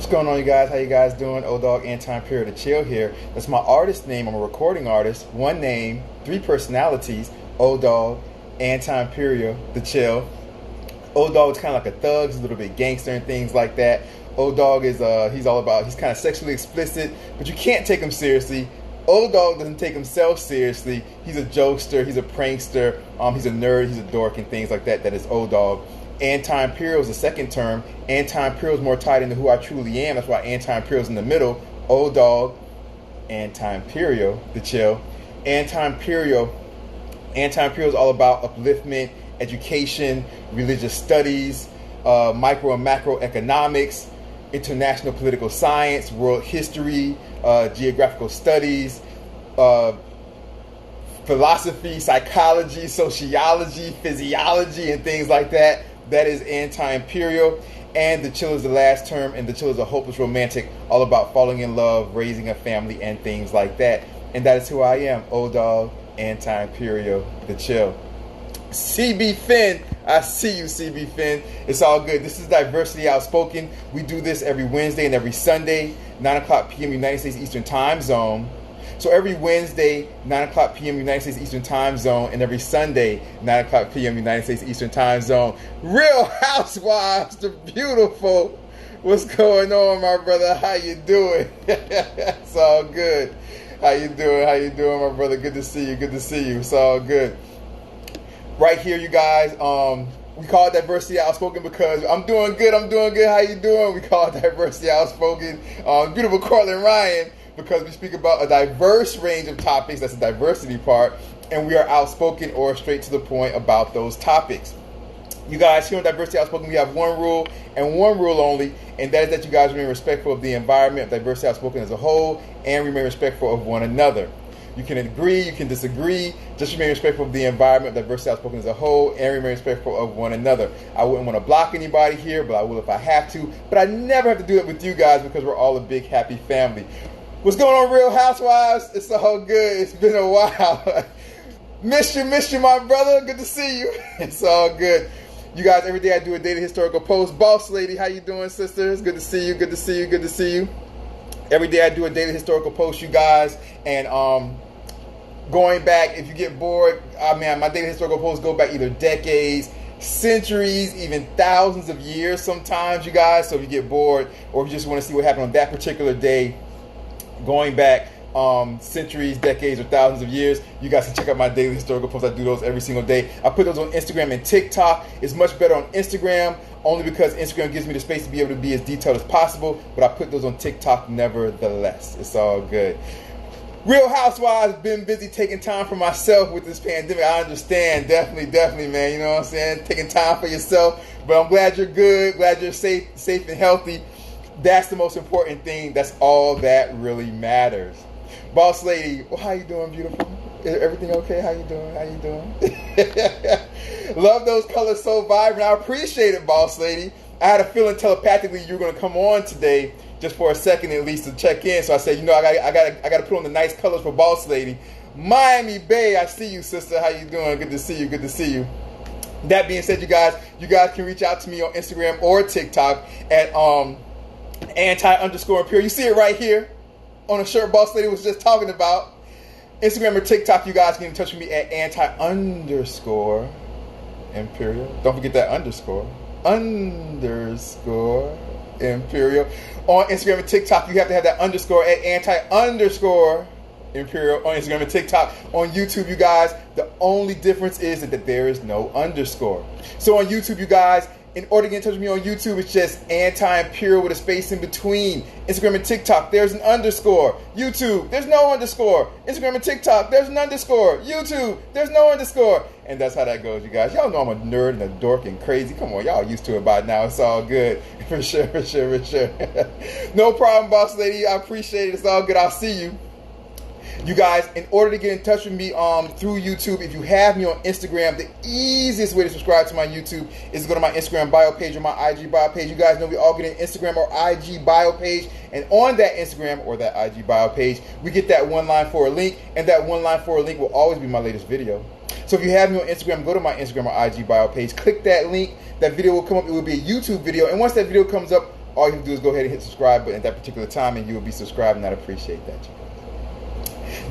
What's going on, you guys? How you guys doing? Dogg, Anti-Imperial, the Chill here. That's my artist name. I'm a recording artist. One name, three personalities. Dogg, Anti-Imperial, the Chill. Dogg is kind of like a thug. He's a little bit gangster and things like that. Dogg is he's kind of sexually explicit, but you can't take him seriously. Dogg doesn't take himself seriously. He's a jokester. He's a prankster. He's a nerd. He's a dork and things like that. That is Dogg. Anti-Imperial is the second term. Anti-Imperial is more tied into who I truly am. That's why Anti-Imperial is in the middle. Dogg, Anti-Imperial, the Chill. Anti-Imperial is all about upliftment, education, religious studies, micro and macro economics, international political science, world history, geographical studies, philosophy, psychology, sociology, physiology, and things like that. That is Anti-Imperial. And the Chill is the last term, and the Chill is a hopeless romantic, all about falling in love, raising a family, and things like that. And that is who I am, Dogg, Anti-Imperial, the Chill. CB Finn, I see you, CB Finn. It's all good. This is Diversity Outspoken. We do this every Wednesday and every Sunday, 9 o'clock p.m. United States Eastern Time Zone. So every Wednesday, 9 o'clock p.m. United States Eastern Time Zone, and every Sunday, 9 o'clock p.m. United States Eastern Time Zone. Real Housewives, the beautiful. What's going on, my brother? How you doing? It's all good. How you doing? How you doing, my brother? Good to see you. Good to see you. It's all good. Right here, you guys. We call it Diversity Outspoken because I'm doing good. I'm doing good. How you doing? We call it Diversity Outspoken. Beautiful Cortland Ryan, because we speak about a diverse range of topics. That's the diversity part. And we are outspoken or straight to the point about those topics. You guys, here on Diversity Outspoken, we have one rule and one rule only, and that is that you guys remain respectful of the environment, of Diversity Outspoken as a whole, and remain respectful of one another. You can agree, you can disagree, just remain respectful of the environment, of Diversity Outspoken as a whole, and remain respectful of one another. I wouldn't want to block anybody here, but I will if I have to. But I never have to do it with you guys because we're all a big, happy family. What's going on, Real Housewives? It's all good. It's been a while. Missed you, my brother. Good to see you. It's all good. You guys, every day I do a daily historical post. Boss Lady, how you doing, sister? It's good to see you. Good to see you. Good to see you. Every day I do a daily historical post, you guys. And going back, if you get bored, my daily historical posts go back either decades, centuries, even thousands of years sometimes, you guys. So if you get bored or if you just want to see what happened on that particular day, going back centuries, decades, or thousands of years, you guys can check out my daily historical posts. I do those every single day. I put those on Instagram and TikTok. It's much better on Instagram, only because Instagram gives me the space to be able to be as detailed as possible, but I put those on TikTok nevertheless. It's all good. Real Housewives, been busy taking time for myself with this pandemic. I understand, definitely, man. You know what I'm saying? Taking time for yourself, but I'm glad you're good, glad you're safe and healthy. That's the most important thing. That's all that really matters. Boss Lady, well, how you doing, beautiful? Is everything okay? How you doing? Love those colors, so vibrant. I appreciate it, Boss Lady. I had a feeling telepathically you were going to come on today, just for a second at least, to check in. So I said, I got to put on the nice colors for Boss Lady. Miami Bay, I see you, sister. How you doing? Good to see you. Good to see you. That being said, you guys can reach out to me on Instagram or TikTok at anti_imperial. You see it right here on the shirt Boss Lady was just talking about. Instagram or TikTok, you guys can get in touch with me at anti_imperial. Don't forget that underscore imperial. On Instagram and TikTok, you have to have that underscore at anti_imperial on Instagram and TikTok. On YouTube, you guys, the only difference is that there is no underscore. So on YouTube, you guys, in order to get in touch with me on YouTube, it's just Anti-Imperial with a space in between. Instagram and TikTok, there's an underscore. YouTube, there's no underscore. Instagram and TikTok, there's an underscore. YouTube, there's no underscore. And that's how that goes, you guys. Y'all know I'm a nerd and a dork and crazy. Come on, y'all used to it by now. It's all good. For sure. No problem, Boss Lady. I appreciate it. It's all good. I'll see you. You guys, in order to get in touch with me through YouTube, if you have me on Instagram, the easiest way to subscribe to my YouTube is to go to my Instagram bio page or my IG bio page. You guys know we all get an Instagram or IG bio page, and on that Instagram or that IG bio page, we get that one line for a link, and that one line for a link will always be my latest video. So if you have me on Instagram, go to my Instagram or IG bio page, click that link, that video will come up, it will be a YouTube video, and once that video comes up, all you have to do is go ahead and hit subscribe button at that particular time, and you will be subscribed, and I'd appreciate that.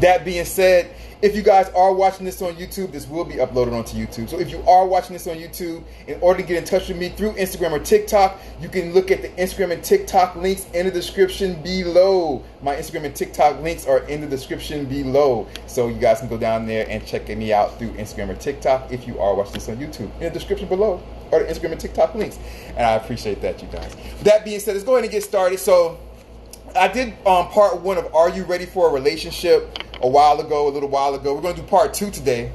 That being said, if you guys are watching this on YouTube, this will be uploaded onto YouTube. So if you are watching this on YouTube, in order to get in touch with me through Instagram or TikTok, you can look at the Instagram and TikTok links in the description below. My Instagram and TikTok links are in the description below. So you guys can go down there and check me out through Instagram or TikTok if you are watching this on YouTube. In the description below are the Instagram and TikTok links. And I appreciate that, you guys. That being said, let's go ahead and get started. So I did part 1 of Are You Ready for a Relationship a little while ago. We're going to do part 2 today.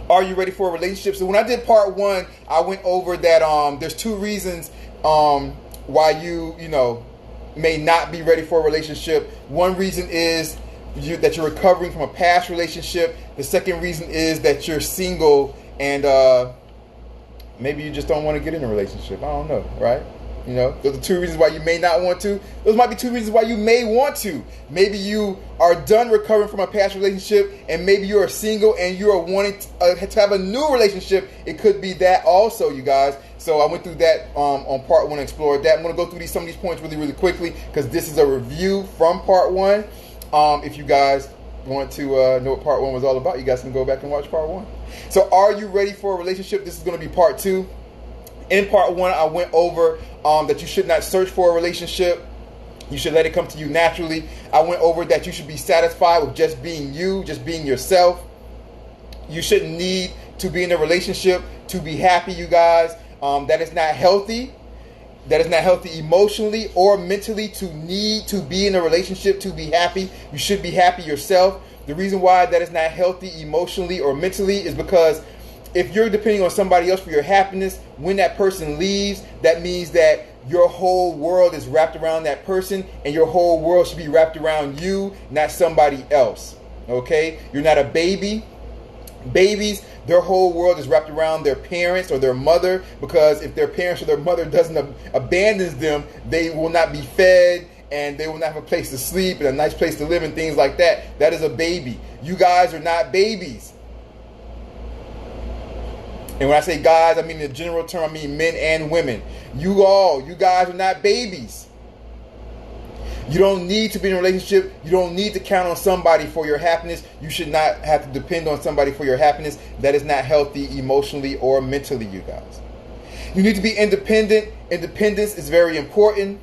Are you ready for a relationship? So when I did part 1, I went over that there's 2 reasons why you may not be ready for a relationship. One reason is that you're recovering from a past relationship. The second reason is that you're single and maybe you just don't want to get in a relationship. I don't know, right? Those are 2 reasons why you may not want to. Those might be 2 reasons why you may want to. Maybe you are done recovering from a past relationship, and maybe you are single and you are wanting to have a new relationship. It could be that also, you guys. So I went through that on part 1 and explored that. I'm going to go through some of these points really, really quickly because this is a review from part 1. If you guys want to know what part 1 was all about, you guys can go back and watch part 1. So are you ready for a relationship? This is going to be part 2. In part 1, I went over that you should not search for a relationship. You should let it come to you naturally. I went over that you should be satisfied with just being you, just being yourself. You shouldn't need to be in a relationship to be happy, you guys. That is not healthy. That is not healthy emotionally or mentally to need to be in a relationship to be happy. You should be happy yourself. The reason why that is not healthy emotionally or mentally is because if you're depending on somebody else for your happiness, when that person leaves, that means that your whole world is wrapped around that person, and your whole world should be wrapped around you, not somebody else. Okay? You're not a baby. Babies, their whole world is wrapped around their parents or their mother, because if their parents or their mother doesn't abandons them, they will not be fed, and they will not have a place to sleep and a nice place to live and things like that. That is a baby. You guys are not babies. And when I say guys, I mean in the general term, I mean men and women. You guys are not babies. You don't need to be in a relationship. You don't need to count on somebody for your happiness. You should not have to depend on somebody for your happiness. That is not healthy emotionally or mentally, you guys. You need to be independent. Independence is very important.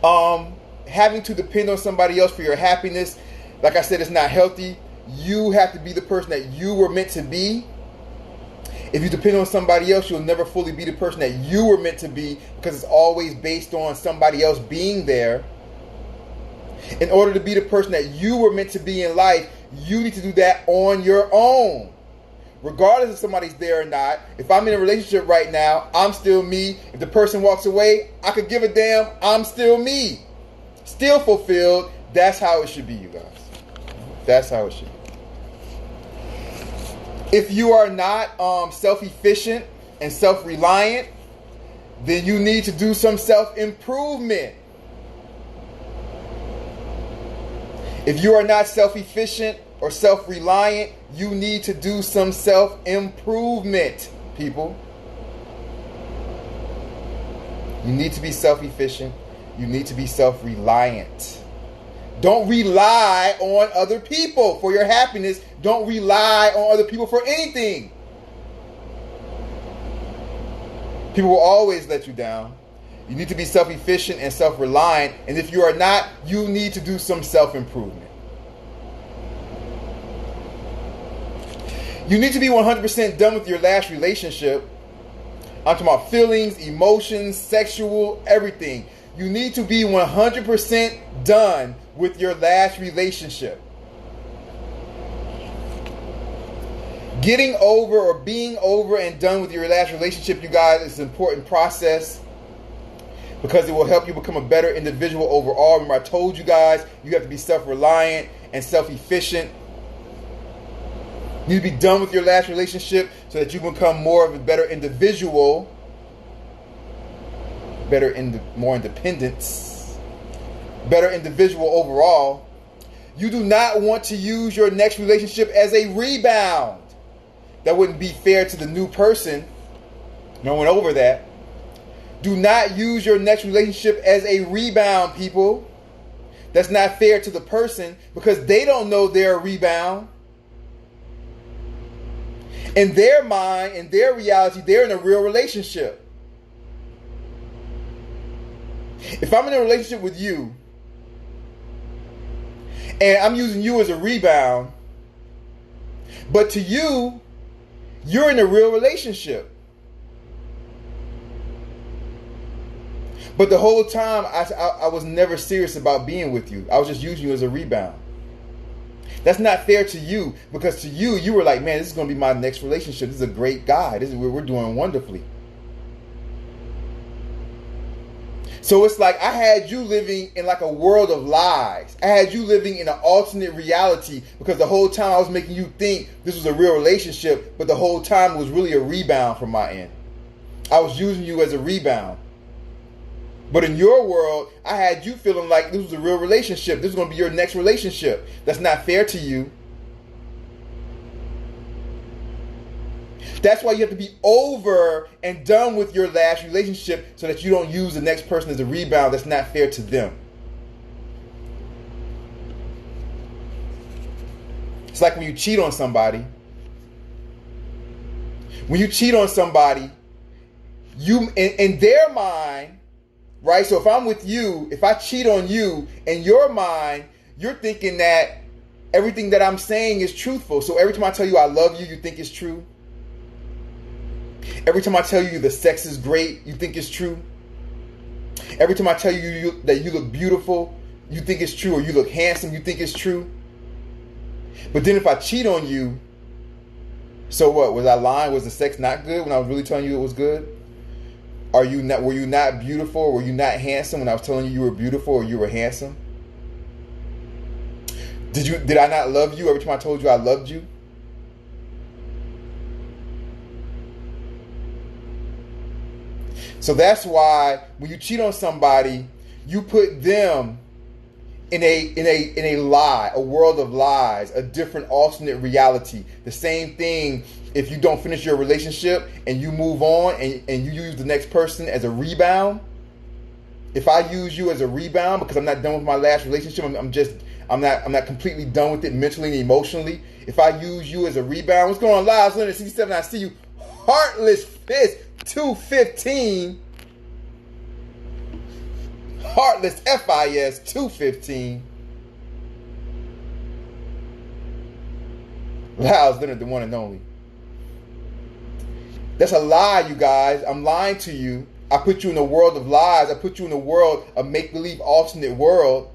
Having to depend on somebody else for your happiness, like I said, is not healthy. You have to be the person that you were meant to be. If you depend on somebody else, you'll never fully be the person that you were meant to be, because it's always based on somebody else being there. In order to be the person that you were meant to be in life, you need to do that on your own. Regardless if somebody's there or not. If I'm in a relationship right now, I'm still me. If the person walks away, I could give a damn. I'm still me. Still fulfilled. That's how it should be, you guys. That's how it should be. If you are not self-efficient and self-reliant, then you need to do some self-improvement. If you are not self-efficient or self-reliant, you need to do some self-improvement, people. You need to be self-efficient. You need to be self-reliant. Don't rely on other people for your happiness. Don't rely on other people for anything. People will always let you down. You need to be self-efficient and self-reliant. And if you are not, you need to do some self-improvement. You need to be 100% done with your last relationship. I'm talking about feelings, emotions, sexual, everything. You need to be 100% done with your last relationship. Getting over or being over and done with your last relationship, you guys, is an important process because it will help you become a better individual overall. Remember, I told you guys you have to be self-reliant and self-efficient. You need to be done with your last relationship so that you become more of a better individual, more independence, better individual overall. You do not want to use your next relationship as a rebound. That wouldn't be fair to the new person. No one over that. Do not use your next relationship as a rebound, people. That's not fair to the person because they don't know they're a rebound. In their mind, in their reality, they're in a real relationship. If I'm in a relationship with you and I'm using you as a rebound, but to you, you're in a real relationship. But the whole time, I was never serious about being with you. I was just using you as a rebound. That's not fair to you because to you, you were like, man, this is going to be my next relationship. This is a great guy. This is where we're doing wonderfully. So it's like I had you living in like a world of lies. I had you living in an alternate reality because the whole time I was making you think this was a real relationship, but the whole time it was really a rebound from my end. I was using you as a rebound. But in your world, I had you feeling like this was a real relationship. This is going to be your next relationship. That's not fair to you. That's why you have to be over and done with your last relationship so that you don't use the next person as a rebound. That's not fair to them. It's like when you cheat on somebody. When you cheat on somebody, you in their mind, right? So if I'm with you, if I cheat on you, in your mind, you're thinking that everything that I'm saying is truthful. So every time I tell you I love you, you think it's true. Every time I tell you the sex is great, you think it's true. Every time I tell you that you look beautiful, you think it's true. Or you look handsome, you think it's true. But then if I cheat on you, so what? Was I lying? Was the sex not good when I was really telling you it was good? Were you not beautiful? Or were you not handsome when I was telling you were beautiful or you were handsome? Did I not love you every time I told you I loved you? So that's why when you cheat on somebody, you put them in a lie, a world of lies, a different alternate reality. The same thing if you don't finish your relationship and you move on and you use the next person as a rebound. If I use you as a rebound because I'm not done with my last relationship, I'm not completely done with it mentally and emotionally. If I use you as a rebound, what's going on, Lives Leonard 67? I see you. Heartless Fist 215. Heartless FIS 215. Lives Leonard, the one and only. That's a lie, you guys. I'm lying to you. I put you in a world of lies. I put you in a world of make-believe alternate world.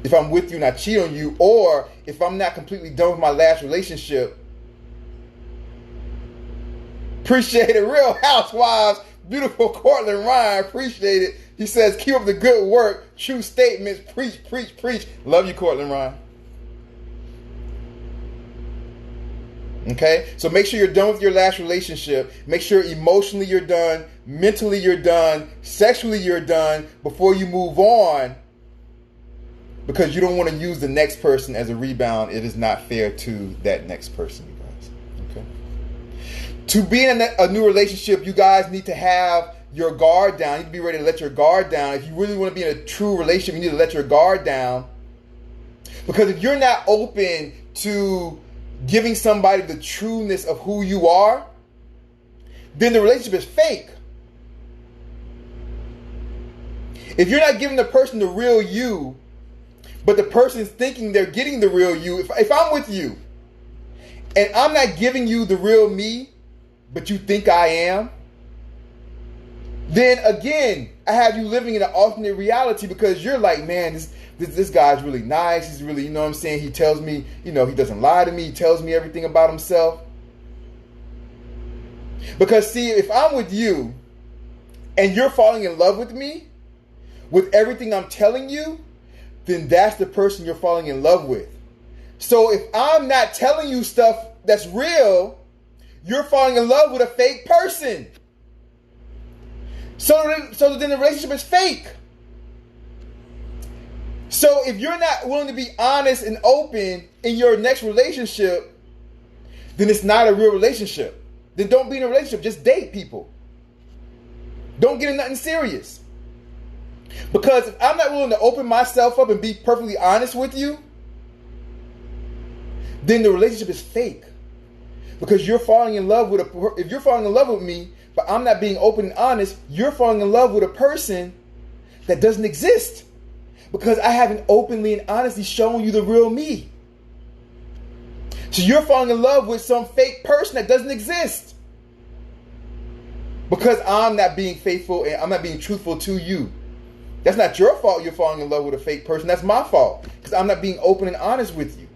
If I'm with you and I cheat on you, or if I'm not completely done with my last relationship. Appreciate it. Real Housewives. Beautiful Cortland Ryan. Appreciate it. He says, keep up the good work. True statements. Preach, preach, preach. Love you, Cortland Ryan. Okay? So make sure you're done with your last relationship. Make sure emotionally you're done. Mentally you're done. Sexually you're done before you move on. Because you don't want to use the next person as a rebound. It is not fair to that next person, you guys. Okay? To be in a new relationship, you guys need to have your guard down. You need to be ready to let your guard down. If you really want to be in a true relationship, you need to let your guard down. Because if you're not open to giving somebody the trueness of who you are, then the relationship is fake. If you're not giving the person the real you, but the person's thinking they're getting the real you, if I'm with you and I'm not giving you the real me, but you think I am, then again, I have you living in an alternate reality because you're like, man, this guy's really nice. He's really, you know what I'm saying? He tells me, he doesn't lie to me. He tells me everything about himself. Because see, if I'm with you and you're falling in love with me, with everything I'm telling you, then that's the person you're falling in love with. So if I'm not telling you stuff that's real, you're falling in love with a fake person. So then the relationship is fake. So if you're not willing to be honest and open in your next relationship, then it's not a real relationship. then don't be in a relationship. Just date people. Don't get in nothing serious. Because if I'm not willing to open myself up and be perfectly honest with you, then the relationship is fake. Because you're falling in love with if you're falling in love with me, but I'm not being open and honest, you're falling in love with a person that doesn't exist. Because I haven't openly and honestly shown you the real me. So you're falling in love with some fake person that doesn't exist. Because I'm not being faithful and I'm not being truthful to you. That's not your fault you're falling in love with a fake person. That's my fault. Because I'm not being open and honest with you.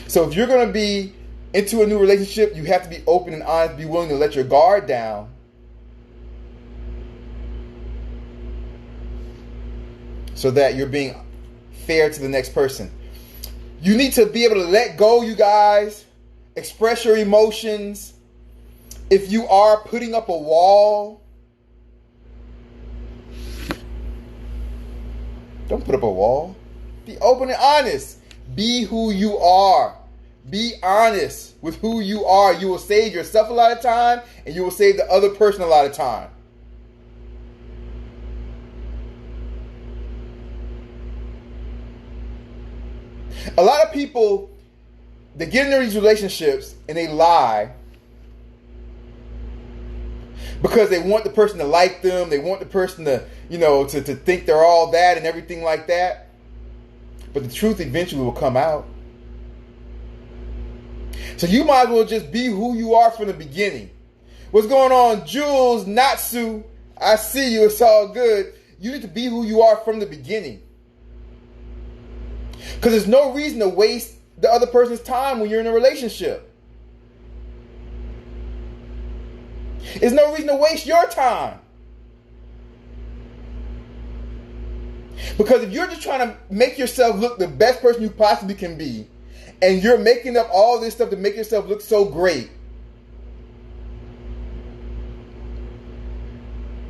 So if you're going to be into a new relationship, you have to be open and honest, be willing to let your guard down. So that you're being fair to the next person. You need to be able to let go, you guys. Express your emotions. If you are putting up a wall, don't put up a wall. Be open and honest. Be who you are. Be honest with who you are. You will save yourself a lot of time, and you will save the other person a lot of time. A lot of people, they get into these relationships and they lie because they want the person to like them. They want the person to, to think they're all that and everything like that. But the truth eventually will come out. So you might as well just be who you are from the beginning. What's going on, Jules, Natsu? I see you. It's all good. You need to be who you are from the beginning. Because there's no reason to waste the other person's time when you're in a relationship. There's no reason to waste your time. Because if you're just trying to make yourself look the best person you possibly can be, and you're making up all this stuff to make yourself look so great,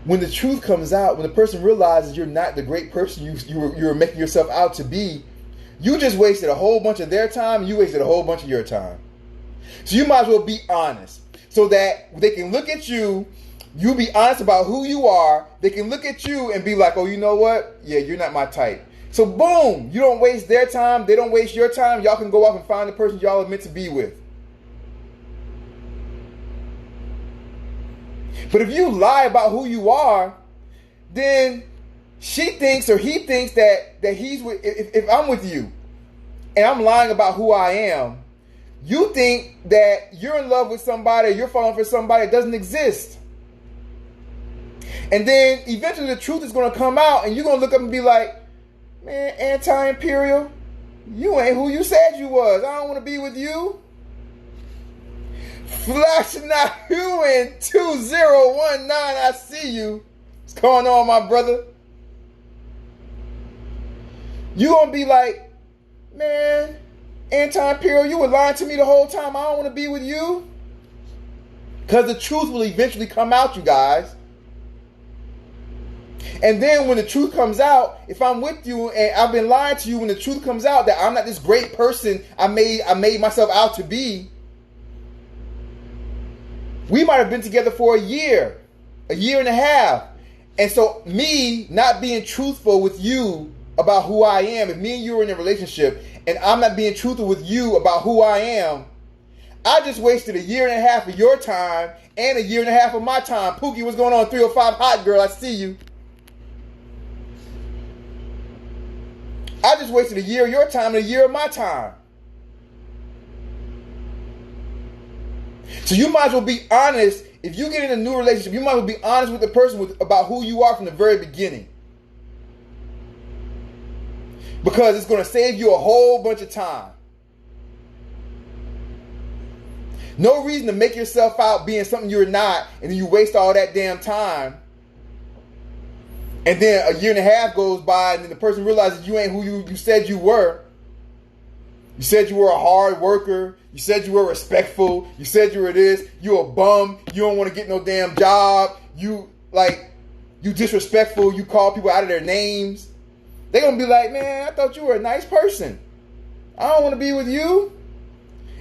when the truth comes out, when the person realizes you're not the great person you were making yourself out to be, you just wasted a whole bunch of their time, and you wasted a whole bunch of your time. So you might as well be honest. So that they can look at you, you be honest about who you are, they can look at you and be like, oh, you know what? Yeah, you're not my type. So boom, you don't waste their time, they don't waste your time, y'all can go off and find the person y'all are meant to be with. But if you lie about who you are, then she thinks or he thinks that he's with, if I'm with you and I'm lying about who I am, you think that you're in love with somebody, you're falling for somebody that doesn't exist. And then eventually the truth is going to come out and you're going to look up and be like, man, Anti-Imperial, you ain't who you said you was. I don't want to be with you. Flashing out you in 2019. I see you. What's going on, my brother? You gonna be like, man, Anti-Imperial, you were lying to me the whole time. I don't want to be with you. Because the truth will eventually come out, you guys. And then when the truth comes out, if I'm with you and I've been lying to you, when the truth comes out that I'm not this great person I made myself out to be, we might have been together for a year and a half. And so me not being truthful with you about who I am, if me and you are in a relationship and I'm not being truthful with you about who I am, I just wasted a year and a half of your time and a year and a half of my time. Pookie, what's going on? 305 Hot Girl, I see you. I just wasted a year of your time and a year of my time. So you might as well be honest. If you get in a new relationship, you might as well be honest with the person about who you are from the very beginning. Because it's going to save you a whole bunch of time. No reason to make yourself out being something you're not, and then you waste all that damn time. And then a year and a half goes by, and then the person realizes you ain't who you said you were. You said you were a hard worker. You said you were respectful. You said you were this. You a bum. You don't want to get no damn job. You disrespectful. You call people out of their names. They're going to be like, man, I thought you were a nice person. I don't want to be with you.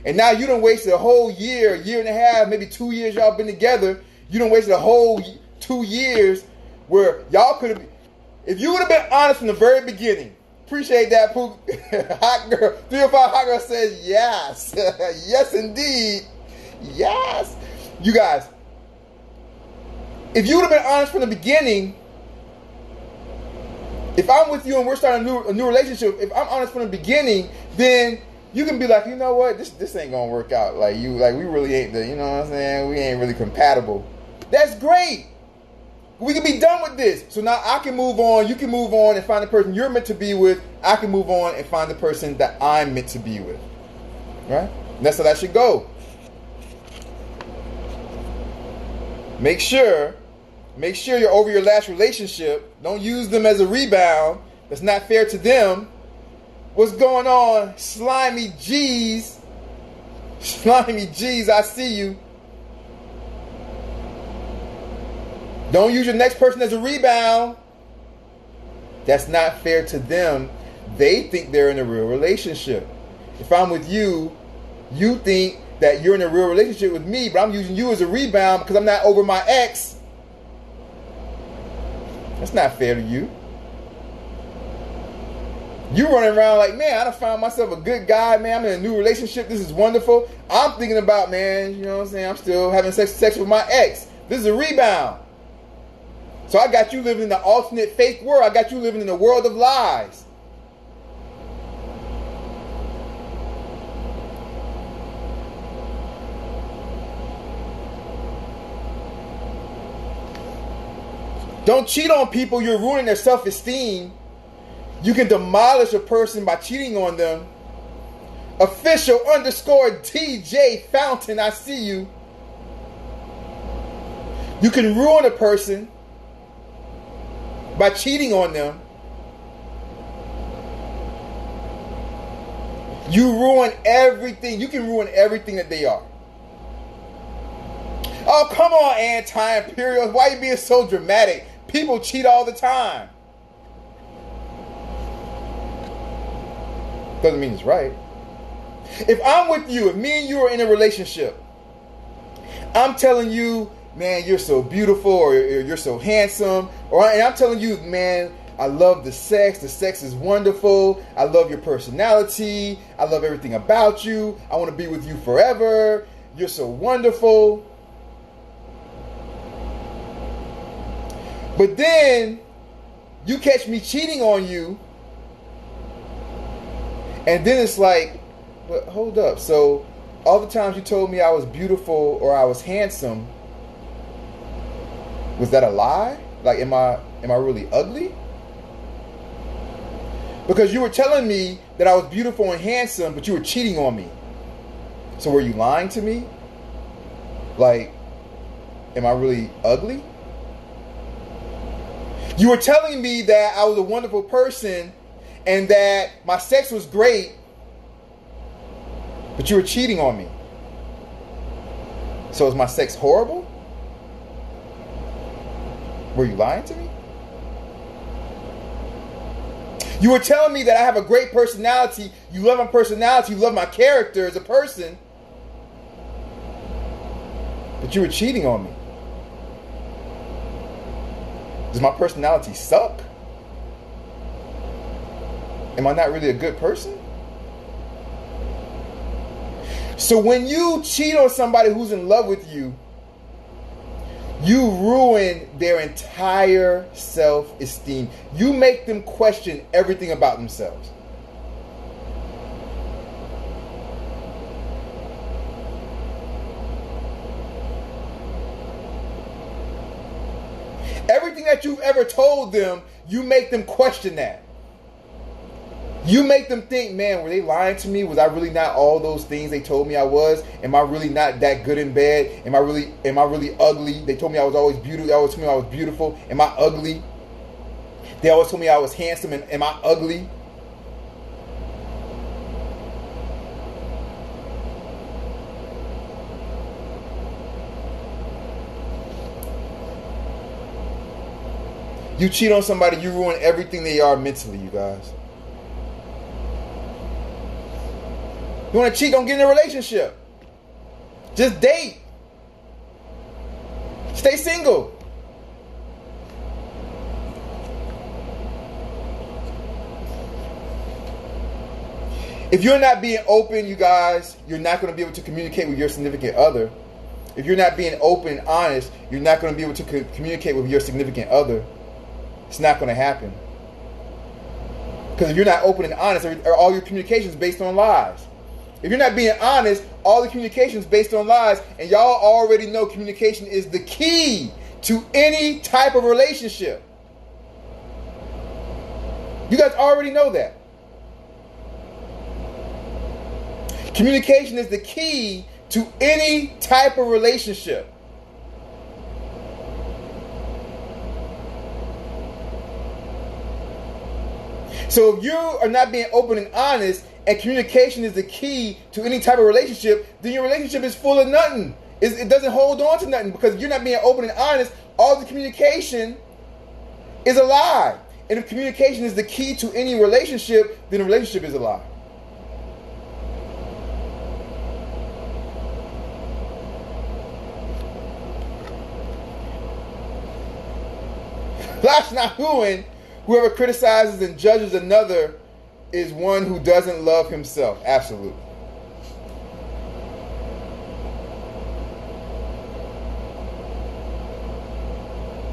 And now you done wasted a whole year and a half, maybe 2 years y'all been together. You done wasted a whole 2 years where y'all could have, if you would have been honest from the very beginning. Appreciate that, Poop. Hot girl. 305 Hot Girl says yes. Yes, indeed. Yes. You guys, if you would have been honest from the beginning, if I'm with you and we're starting a new relationship, if I'm honest from the beginning, then you can be like, you know what, this ain't gonna work out. Like we really ain't you know what I'm saying? We ain't really compatible. That's great. We can be done with this. So now I can move on, you can move on and find the person you're meant to be with. I can move on and find the person that I'm meant to be with. Right? And that's how that should go. Make sure you're over your last relationship. Don't use them as a rebound. That's not fair to them. What's going on? Slimy G's. Slimy G's, I see you. Don't use your next person as a rebound. That's not fair to them. They think they're in a real relationship. If I'm with you, you think that you're in a real relationship with me, but I'm using you as a rebound because I'm not over my ex. That's not fair to you. You running around like, man, I done found myself a good guy, man. I'm in a new relationship. This is wonderful. I'm thinking about, man, you know what I'm saying? I'm still having sex with my ex. This is a rebound. So I got you living in the alternate fake world. I got you living in a world of lies. Don't cheat on people. You're ruining their self-esteem. You can demolish a person by cheating on them. Official _ TJ Fountain, I see you. You can ruin a person by cheating on them. You ruin everything. You can ruin everything that they are. Oh, come on, Anti-Imperial. Why are you being so dramatic? People cheat all the time. Doesn't mean it's right. If I'm with you, if me and you are in a relationship, I'm telling you, man, you're so beautiful, or you're so handsome, and I'm telling you, man, I love the sex. The sex is wonderful. I love your personality. I love everything about you. I want to be with you forever. You're so wonderful. But then you catch me cheating on you, and then it's like, well, hold up. So all the times you told me I was beautiful or I was handsome, was that a lie? Like, am I really ugly? Because you were telling me that I was beautiful and handsome, but you were cheating on me. So were you lying to me? Like, am I really ugly? You were telling me that I was a wonderful person and that my sex was great, but you were cheating on me. So is my sex horrible? Were you lying to me? You were telling me that I have a great personality. You love my personality. You love my character as a person. But you were cheating on me. Does my personality suck? Am I not really a good person? So when you cheat on somebody who's in love with you, you ruin their entire self-esteem. You make them question everything about themselves. Everything that you've ever told them, you make them question that. You make them think, man, were they lying to me? Was I really not all those things they told me I was? Am I really not that good in bed? Am I really ugly? They told me I was always beautiful. They always told me I was beautiful. Am I ugly? They always told me I was handsome. And am I ugly? You cheat on somebody, you ruin everything they are mentally, you guys. You want to cheat? Don't get in a relationship. Just date. Stay single. If you're not being open, you guys, you're not going to be able to communicate with your significant other. If you're not being open and honest, you're not going to be able to communicate with your significant other. It's not going to happen. Because if you're not open and honest, are all your communications based on lies. If you're not being honest, all the communications based on lies, and y'all already know communication is the key to any type of relationship. You guys already know that. Communication is the key to any type of relationship. So if you are not being open and honest, and communication is the key to any type of relationship, then your relationship is full of nothing. It doesn't hold on to nothing, because if you're not being open and honest, all the communication is a lie. And if communication is the key to any relationship, then the relationship is a lie. Lashnahuin, whoever criticizes and judges another is one who doesn't love himself. Absolutely.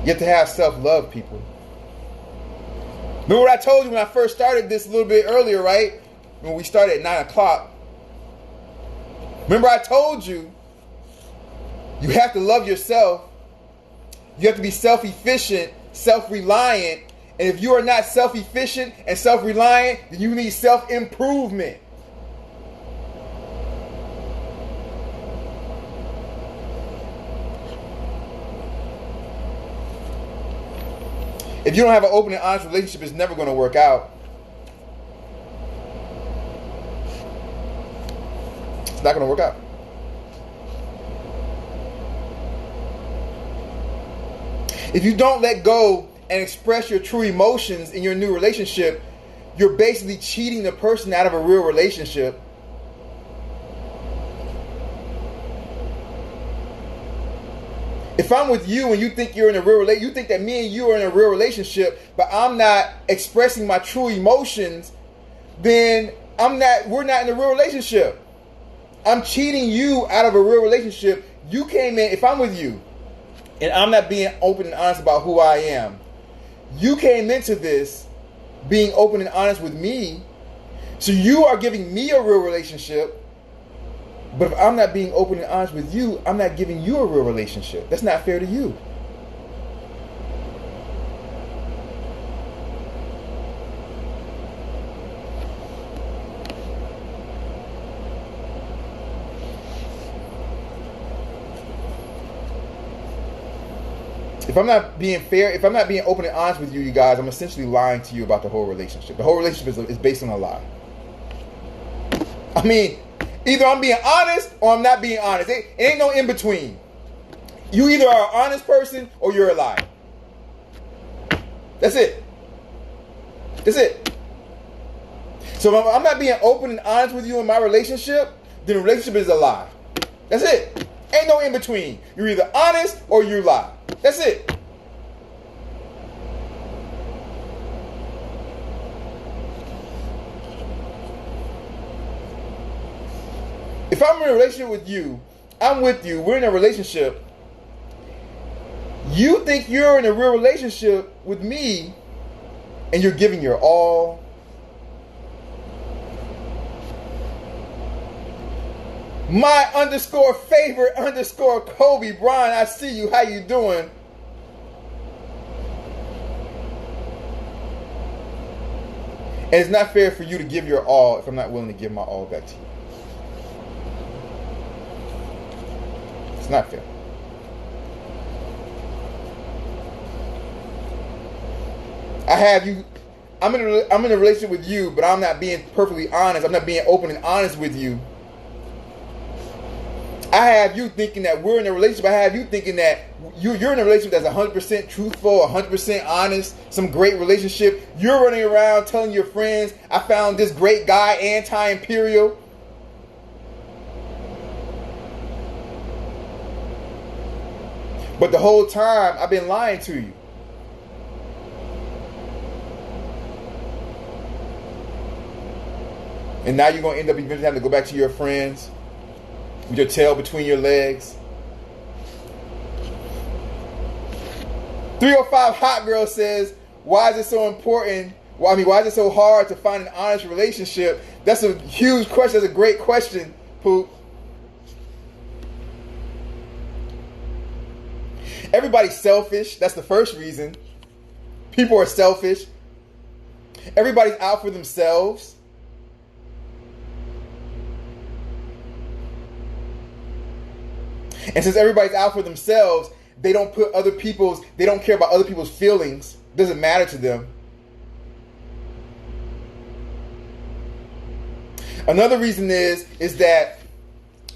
You have to have self-love, people. Remember what I told you when I first started this a little bit earlier, right? When we started at 9 o'clock. Remember I told you, you have to love yourself. You have to be self-efficient, self-reliant. And if you are not self-efficient and self-reliant, then you need self-improvement. If you don't have an open and honest relationship, it's never going to work out. It's not going to work out. If you don't let go and express your true emotions in your new relationship, you're basically cheating the person out of a real relationship. If I'm with you and you think you're in a real relationship, you think that me and you are in a real relationship, but I'm not expressing my true emotions, then we're not in a real relationship. I'm cheating you out of a real relationship. You came in, if I'm with you, and I'm not being open and honest about who I am, you came into this being open and honest with me, so you are giving me a real relationship. But if I'm not being open and honest with you, I'm not giving you a real relationship. That's not fair to you. If I'm not being fair, if I'm not being open and honest with you, you guys, I'm essentially lying to you about the whole relationship. The whole relationship is based on a lie. I mean, either I'm being honest or I'm not being honest. It ain't no in between. You either are an honest person or you're a liar. That's it. That's it. So if I'm not being open and honest with you in my relationship, then the relationship is a lie. That's it. Ain't no in between. You're either honest or you lie. That's it. If I'm in a relationship with you, I'm with you, we're in a relationship, you think you're in a real relationship with me and you're giving your all. My _favorite Kobe Bryant, I see you. How you doing? And it's not fair for you to give your all if I'm not willing to give my all back to you. It's not fair. I'm in a relationship with you, but I'm not being perfectly honest. I'm not being open and honest with you. I have you thinking that we're in a relationship. I have you thinking that you're in a relationship that's 100% truthful, 100% honest, some great relationship. You're running around telling your friends, I found this great guy, Anti-Imperial. But the whole time, I've been lying to you. And now you're going to end up eventually having to go back to your friends with your tail between your legs. 305 Hot Girl says, why is it so important? Well, I mean, why is it so hard to find an honest relationship? That's a huge question. That's a great question, Poop. Everybody's selfish. That's the first reason. People are selfish. Everybody's out for themselves. And since everybody's out for themselves, they don't care about other people's feelings. It doesn't matter to them. Another reason is that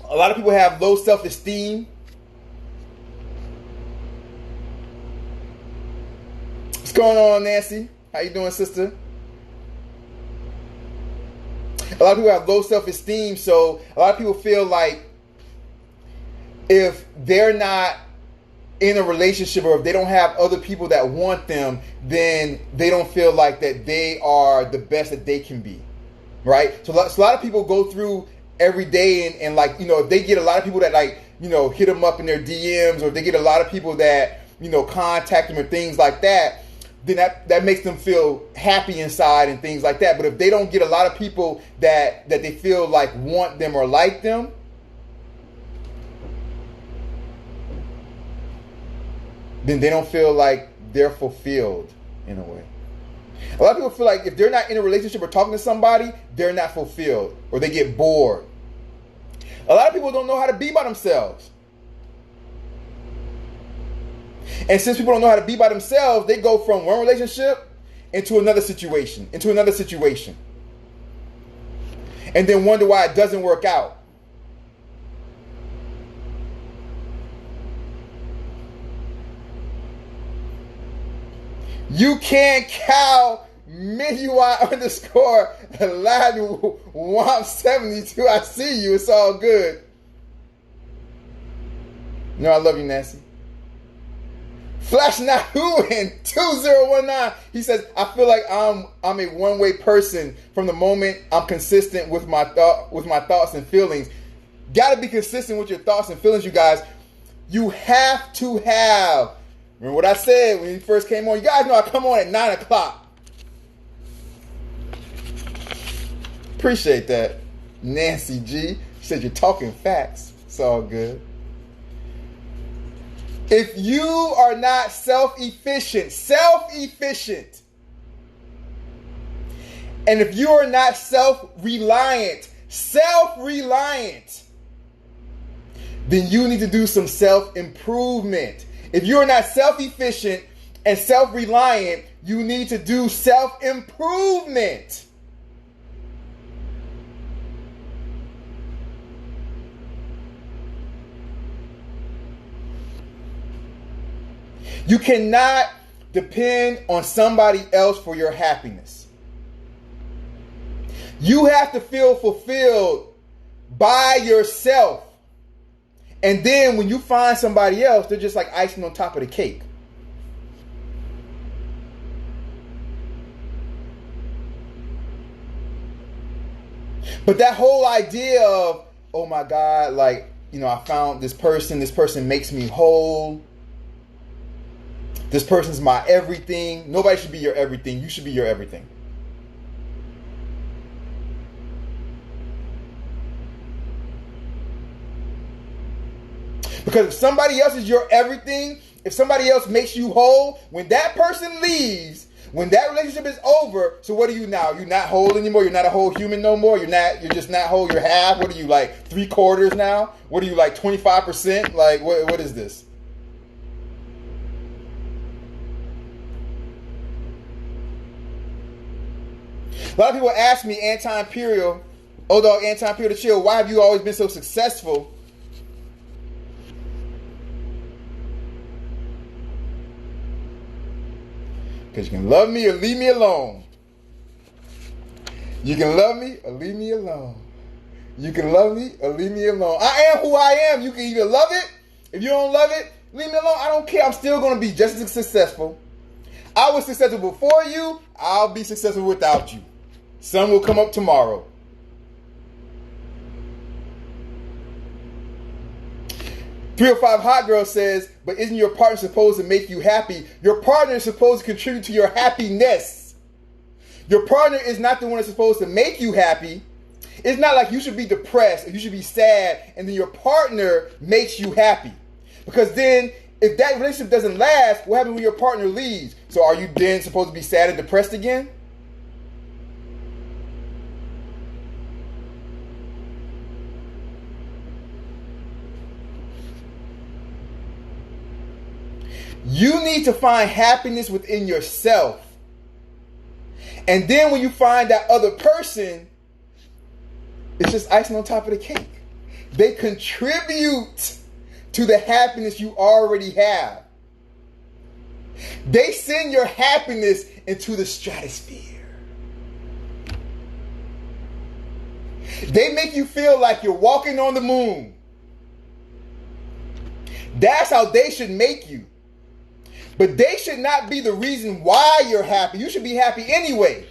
a lot of people have low self-esteem. What's going on, Nancy? How you doing, sister? A lot of people have low self-esteem, so a lot of people feel like if they're not in a relationship or if they don't have other people that want them, then they don't feel like that they are the best that they can be, right? So a lot of people go through every day and like, you know, if they get a lot of people that like, you know, hit them up in their DMs, or if they get a lot of people that, you know, contact them or things like that, then that makes them feel happy inside and things like that. But if they don't get a lot of people that they feel like want them or like them, then they don't feel like they're fulfilled in a way. A lot of people feel like if they're not in a relationship or talking to somebody, they're not fulfilled or they get bored. A lot of people don't know how to be by themselves. And since people don't know how to be by themselves, they go from one relationship into another situation, and then wonder why it doesn't work out. You can't cow MINUI underscore Aladdin Womp 72. I see you. It's all good. No, I love you, Nancy. Flash Nahu in 2019. He says, I feel like I'm a one-way person from the moment I'm consistent with my thoughts and feelings. Gotta be consistent with your thoughts and feelings, you guys. You have to have. Remember what I said when you first came on? You guys know I come on at 9 o'clock. Appreciate that. Nancy G. She said you're talking facts. It's all good. If you are not self-efficient, and if you are not self-reliant, then you need to do some self-improvement. If you're not self-efficient and self-reliant, you need to do self-improvement. You cannot depend on somebody else for your happiness. You have to feel fulfilled by yourself. And then when you find somebody else, they're just like icing on top of the cake. But that whole idea of, oh my God, like, you know, I found this person makes me whole. This person's my everything. Nobody should be your everything. You should be your everything. Because if somebody else is your everything, if somebody else makes you whole, when that person leaves, when that relationship is over, so what are you now? You're not whole anymore. You're not a whole human no more. You're just not whole. You're half. What are you, like 3/4 now? What are you, like 25%? Like what is this? A lot of people ask me, Anti-Imperial, Dogg, Anti-Imperial to chill, why have you always been so successful? Because you can love me or leave me alone. You can love me or leave me alone. You can love me or leave me alone. I am who I am. You can either love it. If you don't love it, Leave me alone. I don't care. I'm still going to be just as successful. I was successful before you. I'll be successful without you. Sun will come up tomorrow. .305 Hot Girl says, but isn't your partner supposed to make you happy? Your partner is supposed to contribute to your happiness. Your partner is not the one that's supposed to make you happy. It's not like you should be depressed or you should be sad and then your partner makes you happy. Because then if that relationship doesn't last, what happens when your partner leaves? So are you then supposed to be sad and depressed again? You need to find happiness within yourself. And then when you find that other person, it's just icing on top of the cake. They contribute to the happiness you already have. They send your happiness into the stratosphere. They make you feel like you're walking on the moon. That's how they should make you. But they should not be the reason why you're happy. You should be happy anyway.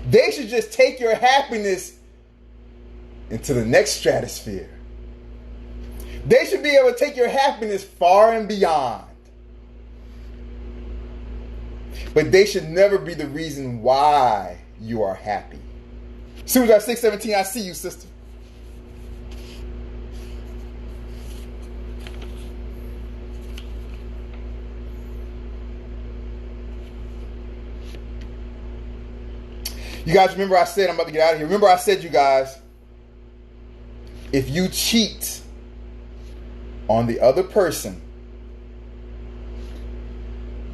They should just take your happiness into the next stratosphere. They should be able to take your happiness far and beyond. But they should never be the reason why you are happy. Susan 617, I see you, sister. You guys remember I said, I'm about to get out of here. Remember I said, you guys, if you cheat on the other person,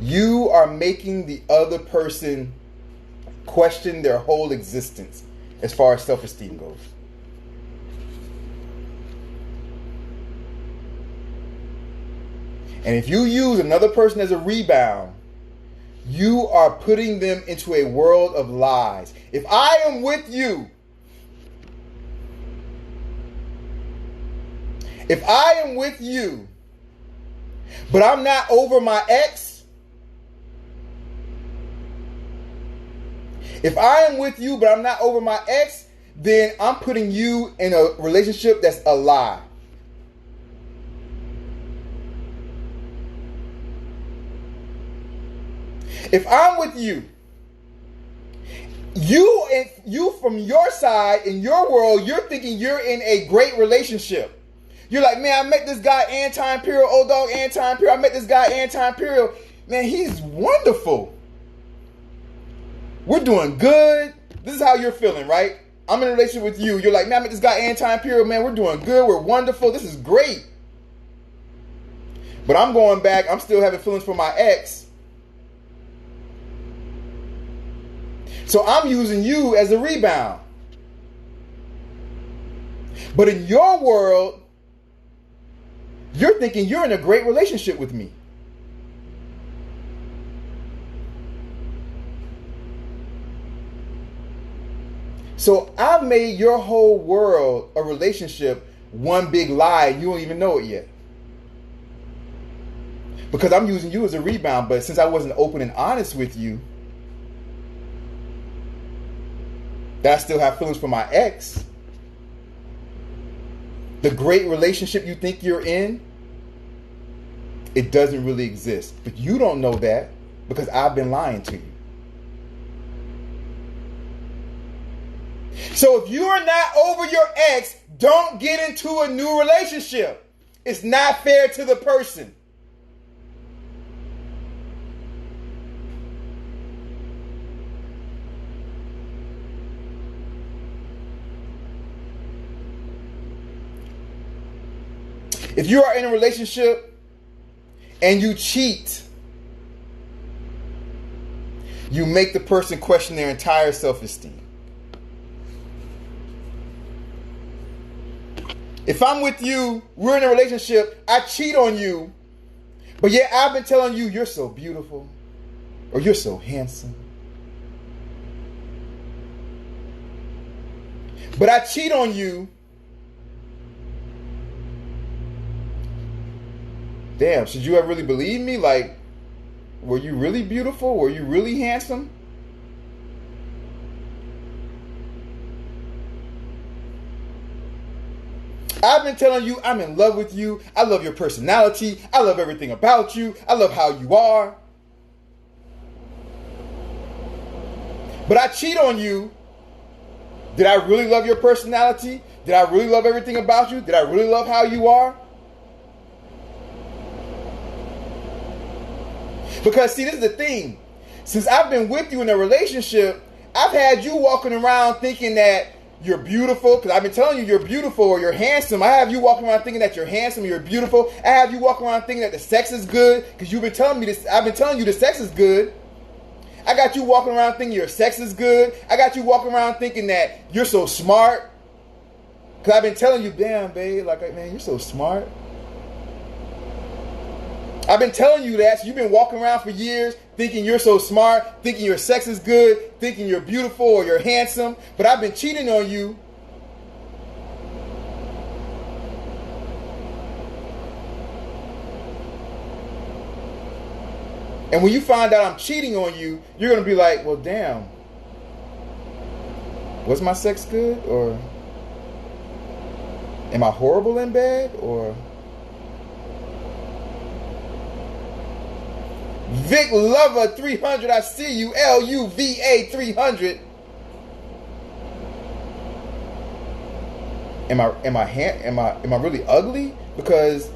you are making the other person question their whole existence as far as self-esteem goes. And if you use another person as a rebound, you are putting them into a world of lies. If I am with you, but I'm not over my ex, if I am with you, but I'm not over my ex, then I'm putting you in a relationship that's a lie. If I'm with you, you from your side, in your world, you're thinking you're in a great relationship. You're like, man, I met this guy Anti-Imperial, old dog Anti-Imperial. I met this guy Anti-Imperial. Man, he's wonderful. We're doing good. This is how you're feeling, right? I'm in a relationship with you. You're like, man, I met this guy Anti-Imperial. Man, we're doing good. We're wonderful. This is great. But I'm going back. I'm still having feelings for my ex. So I'm using you as a rebound. But in your world, you're thinking you're in a great relationship with me. So I've made your whole world a relationship one big lie. You don't even know it yet. Because I'm using you as a rebound. But since I wasn't open and honest with you, that I still have feelings for my ex, the great relationship you think you're in, it doesn't really exist. But you don't know that because I've been lying to you. So if you are not over your ex, don't get into a new relationship. It's not fair to the person. If you are in a relationship and you cheat, you make the person question their entire self-esteem. If I'm with you, we're in a relationship, I cheat on you, but yet I've been telling you you're so beautiful, or you're so handsome, but I cheat on you. Damn, should you have really believed me? Like, were you really beautiful? Were you really handsome? I've been telling you I'm in love with you. I love your personality. I love everything about you. I love how you are. But I cheat on you. Did I really love your personality? Did I really love everything about you? Did I really love how you are? Because see, this is the thing. Since I've been with you in a relationship, I've had you walking around thinking that you're beautiful, because I've been telling you you're beautiful or you're handsome. I have you walking around thinking that you're handsome, you're beautiful. I have you walking around thinking that the sex is good, because you've been telling me this. I've been telling you the sex is good. I got you walking around thinking your sex is good. I got you walking around thinking that you're so smart. Because I've been telling you, damn, babe, like, man, you're so smart. I've been telling you that. So you've been walking around for years thinking you're so smart, thinking your sex is good, thinking you're beautiful or you're handsome. But I've been cheating on you. And when you find out I'm cheating on you, you're going to be like, well, damn. Was my sex good? Or am I horrible in bed? Or Vic Lover 300, I see you. LUVA 300. Am I really ugly? Because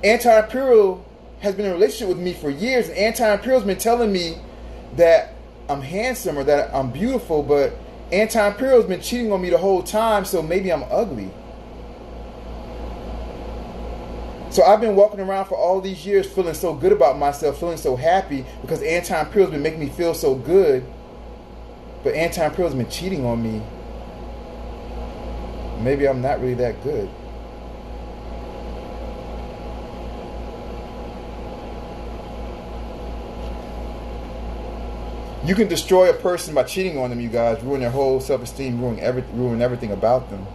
Anti-Imperial has been in a relationship with me for years, and Anti-Imperial's been telling me that I'm handsome or that I'm beautiful, but Anti-Imperial's been cheating on me the whole time, so maybe I'm ugly. So I've been walking around for all these years feeling so good about myself, feeling so happy, because Anti-Imperial's been making me feel so good, but Anti-Imperial's been cheating on me. Maybe I'm not really that good. You can destroy a person by cheating on them, you guys. Ruin their whole self-esteem, ruin everything about them.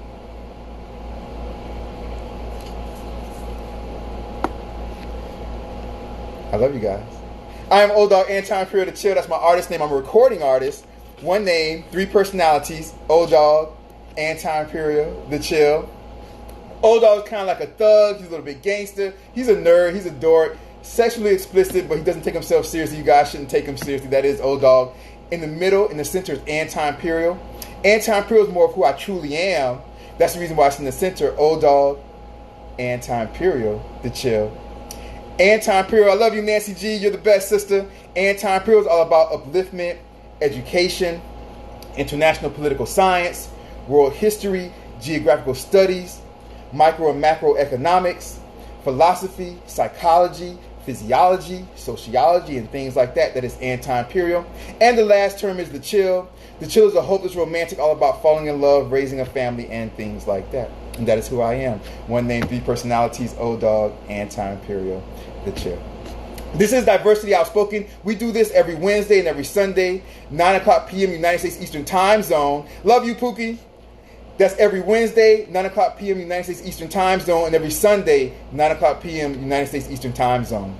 I love you guys. I am Old Dogg, Anti-Imperial, the Chill. That's my artist name. I'm a recording artist. One name, three personalities. Old Dogg, Anti-Imperial, the Chill. Old Dogg is kind of like a thug. He's a little bit gangster. He's a nerd. He's a dork. Sexually explicit, but he doesn't take himself seriously. You guys shouldn't take him seriously. That is Old Dogg. In the middle, in the center, is Anti-Imperial. Anti-Imperial is more of who I truly am. That's the reason why it's in the center. Old Dogg, Anti-Imperial, the Chill. Anti-Imperial, I love you, Nancy G. You're the best, sister. Anti-Imperial is all about upliftment, education, international political science, world history, geographical studies, micro and macroeconomics, philosophy, psychology, physiology, sociology, and things like that. That is Anti-Imperial. And the last term is the Chill. The Chill is a hopeless romantic, all about falling in love, raising a family, and things like that. And that is who I am. One name, three personalities, Old Dogg, Anti-Imperial, the Chill. This is Diversity Outspoken. We do this every Wednesday and every Sunday, 9 o'clock p.m. United States Eastern Time Zone. Love you, Pookie. That's every Wednesday, 9 o'clock p.m. United States Eastern Time Zone, and every Sunday, 9 o'clock p.m. United States Eastern Time Zone.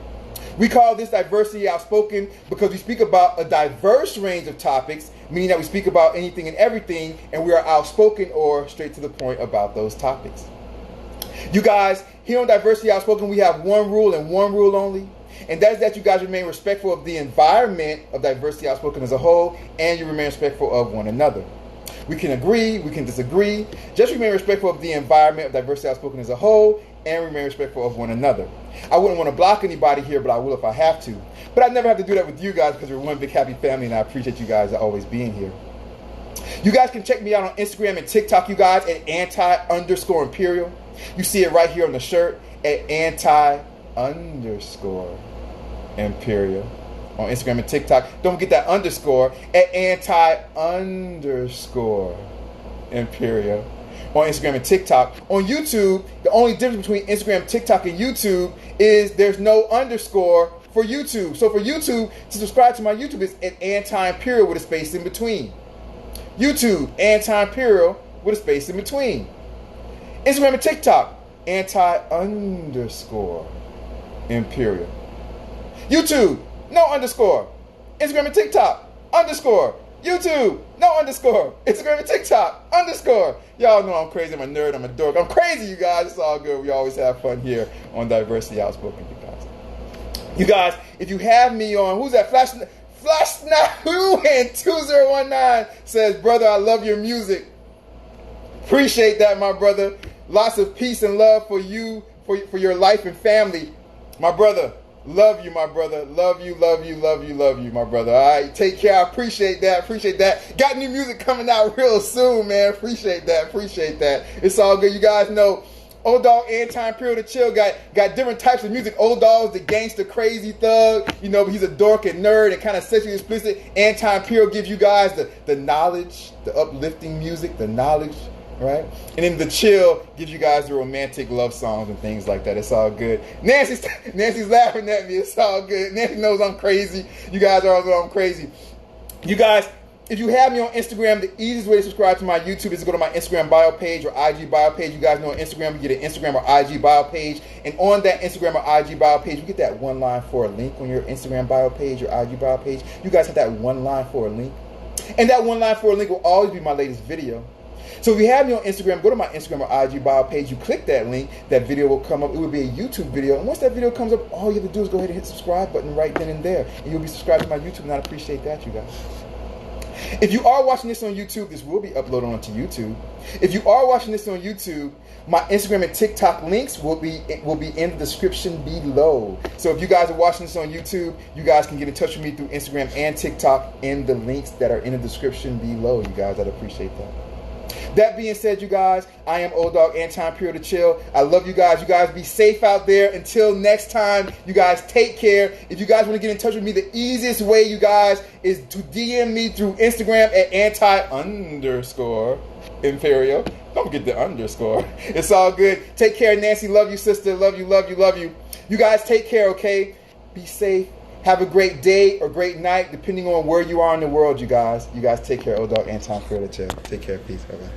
We call this Diversity Outspoken because we speak about a diverse range of topics, meaning that we speak about anything and everything, and we are outspoken or straight to the point about those topics. You guys, here on Diversity Outspoken, we have one rule and one rule only, and that is that you guys remain respectful of the environment of Diversity Outspoken as a whole, and you remain respectful of one another. We can agree, we can disagree. Just remain respectful of the environment of Diversity Outspoken as a whole, and remain respectful of one another. I wouldn't want to block anybody here, but I will if I have to. But I never have to do that with you guys because we're one big happy family, and I appreciate you guys always being here. You guys can check me out on Instagram and TikTok, you guys, at anti_imperial. You see it right here on the shirt at anti_imperial. On Instagram and TikTok. Don't forget that underscore at anti_imperial on Instagram and TikTok. On YouTube, the only difference between Instagram, TikTok, and YouTube is there's no underscore for YouTube. So for YouTube, to subscribe to my YouTube is at Anti-Imperial with a space in between. YouTube, Anti-Imperial with a space in between. Instagram and TikTok, Anti-Imperial. YouTube, no underscore. Instagram and TikTok, underscore. YouTube, no underscore. Instagram and TikTok, underscore. Y'all know I'm crazy. I'm a nerd. I'm a dork. I'm crazy, you guys. It's all good. We always have fun here on Diversity Outspoken, you guys. You guys, if you have me on, who's that? Flash Snahu in 2019 says, brother, I love your music. Appreciate that, my brother. Lots of peace and love for you, for your life and family. My brother, love you, my brother. Love you, love you, love you, love you, my brother. All right, take care. I appreciate that. Appreciate that. Got new music coming out real soon, man. Appreciate that. Appreciate that. It's all good. You guys know Old Dogg, Anti-Imperial, the Chill got different types of music. Old Dogg's the gangster, crazy thug. You know, he's a dork and nerd and kind of sexually explicit. Anti-Imperial gives you guys the knowledge, the uplifting music, the knowledge, right? And then the Chill gives you guys the romantic love songs and things like that. It's all good. Nancy's laughing at me. It's all good. Nancy knows I'm crazy. You guys all know I'm crazy. You guys, if you have me on Instagram, the easiest way to subscribe to my YouTube is to go to my Instagram bio page or IG bio page. You guys know on Instagram, you get an Instagram or IG bio page. And on that Instagram or IG bio page, you get that one line for a link on your Instagram bio page or IG bio page. You guys have that one line for a link. And that one line for a link will always be my latest video. So if you have me on Instagram, go to my Instagram or IG bio page. You click that link, that video will come up. It will be a YouTube video. And once that video comes up, all you have to do is go ahead and hit the subscribe button right then and there. And you'll be subscribed to my YouTube, and I'd appreciate that, you guys. If you are watching this on YouTube, this will be uploaded onto YouTube. If you are watching this on YouTube, my Instagram and TikTok links will be in the description below. So if you guys are watching this on YouTube, you guys can get in touch with me through Instagram and TikTok in the links that are in the description below. You guys, I'd appreciate that. That being said, you guys, I am Old Dogg, Anti-Imperial, the Chill. I love you guys. You guys be safe out there. Until next time, you guys take care. If you guys want to get in touch with me, the easiest way, you guys, is to DM me through Instagram at anti_imperial. Don't forget the underscore. It's all good. Take care, Nancy. Love you, sister. Love you, love you, love you. You guys take care, okay? Be safe. Have a great day or great night, depending on where you are in the world, you guys. You guys take care. Old Dogg, Anti-Imperial, the Chill. Take care. Peace. Bye-bye.